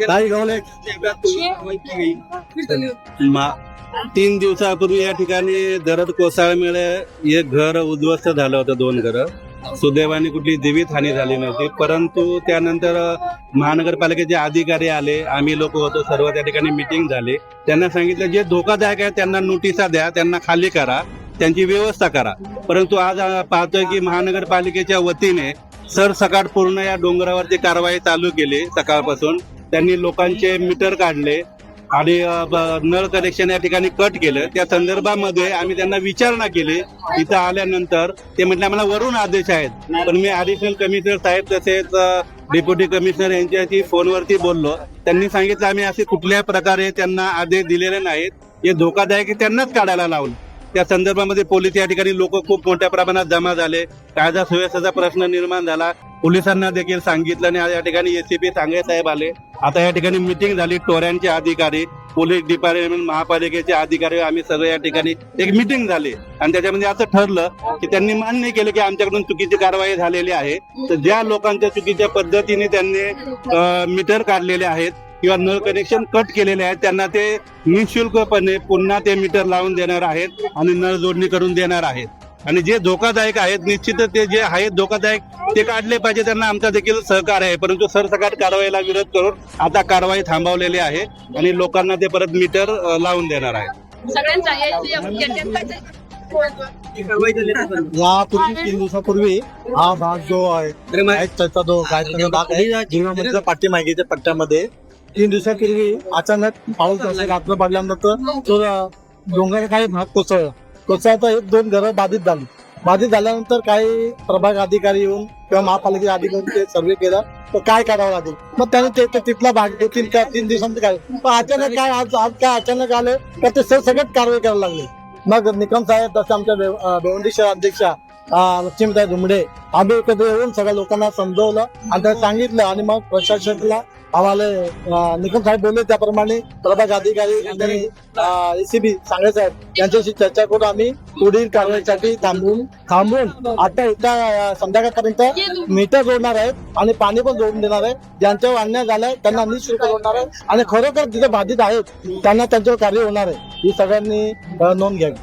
काही गवले 3 दिवसापूर्वी या ठिकाणी दरड कोसळल्यामुळे एक घर उद्ध्वस्त झालं होतं, 2 घरं. सुदैवाने कुठली जीवितहानी झाली नव्हती, परंतु त्यानंतर महानगरपालिकेचे अधिकारी आले, आम्ही लोक होतो सर्व, त्या ठिकाणी मिटिंग झाली. त्यांना सांगितलं जे धोकादायक आहे त्यांना नोटिसा द्या, त्यांना खाली करा, त्यांची व्यवस्था करा. परंतु आज पाहतोय की महानगरपालिकेच्या वतीने सरसकट पूर्ण या डोंगरावरती कारवाई चालू केली. सकाळपासून त्यांनी लोकांचे मीटर काढले आणि नळ कनेक्शन या ठिकाणी कट केलं. त्या संदर्भामध्ये आम्ही त्यांना विचारणा केली. इथं आल्यानंतर ते म्हटले आम्हाला वरून आदेश आहेत, पण मी ॲडिशनल कमिशनर साहेब तसेच डेप्युटी कमिशनर यांच्याशी फोनवरती बोललो. त्यांनी सांगितलं आम्ही असे कुठल्याही प्रकारे त्यांना आदेश दिलेले नाहीत, हे धोकादायक आहे त्यांनाच काढायला लावून. त्या संदर्भामध्ये पोलीस या ठिकाणी लोक खूप मोठ्या प्रमाणात जमा झाले. कायदा सुव्यवस्थेचा प्रश्न निर्माण झाला. पोलिसांना देखील सांगितलं आणि या ठिकाणी एसीपी सांगे साहेब आले. आता या ठिकाणी मिटिंग झाली. टोऱ्यांचे अधिकारी, पोलीस डिपार्टमेंट, महापालिकेचे अधिकारी, आम्ही सगळे या ठिकाणी एक मिटिंग झाली आणि त्याच्यामध्ये असं ठरलं की त्यांनी मान्य केलं की आमच्याकडून चुकीची कारवाई झालेली आहे. तर ज्या लोकांच्या चुकीच्या पद्धतीने त्यांनी मीटर काढलेले आहेत किंवा नळ कनेक्शन कट केलेले आहेत त्यांना ते निःशुल्कपणे पुन्हा ते मीटर लावून देणार आहेत आणि नळ जोडणी करून देणार आहेत. आणि जे धोकादायक आहेत निश्चितच ते जे आहेत धोकादायक ते काढले पाहिजे, त्यांना आमचा देखील सहकार आहे. परंतु सरसकट कारवाईला विरोध करून आता कारवाई थांबवलेली आहे आणि लोकांना ते परत मीटर लावून देणार आहे. यापूर्वी 3 दिवसापूर्वी हा भाग जो आहे त्याचा जो गायचा भाग आहे जिल्ह्यामधल्या पाठीमागेच्या पट्ट्यामध्ये 3 दिवसापूर्वी अचानक पाऊस रात्र पडल्यानंतर तो डोंगराचा काही भाग कोसळता 1-2 घरं बाधित झाल्यानंतर काही प्रभाग अधिकारी येऊन किंवा महापालिकेचे अधिकारी सर्वे केला तर काय करावं लागेल. मग त्याने ते तिथला भाग 3 दिवसांचं काय पण अचानक काय आज काय अचानक आलं तर ते सरसकट कारवाई करायला लागले. मग निकम साहेब तसं आमच्या भिवंडी शहर अध्यक्षा लक्ष्मीताई धुमडे आम्ही एकत्र येऊन सगळ्या लोकांना समजवलं आणि त्यांना सांगितलं आणि मग प्रशासनाला आम्हाला निकम साहेब बोलले त्याप्रमाणे प्रभाग अधिकारी आणि एसीबी सांगे साहेब यांच्याशी चर्चा करून आम्ही पुढील कारवाईसाठी थांबून आता येत्या संध्याकाळपर्यंत मीटर जोडणार आहेत आणि पाणी पण जोडून देणार आहे. ज्यांच्यावर अन्याय झालाय त्यांना निःशुल्क जोडणार आहे आणि खरोखर जिथे बाधित आहेत त्यांना त्यांच्यावर कार्य होणार आहे. ही सगळ्यांनी नोंद घ्यावी.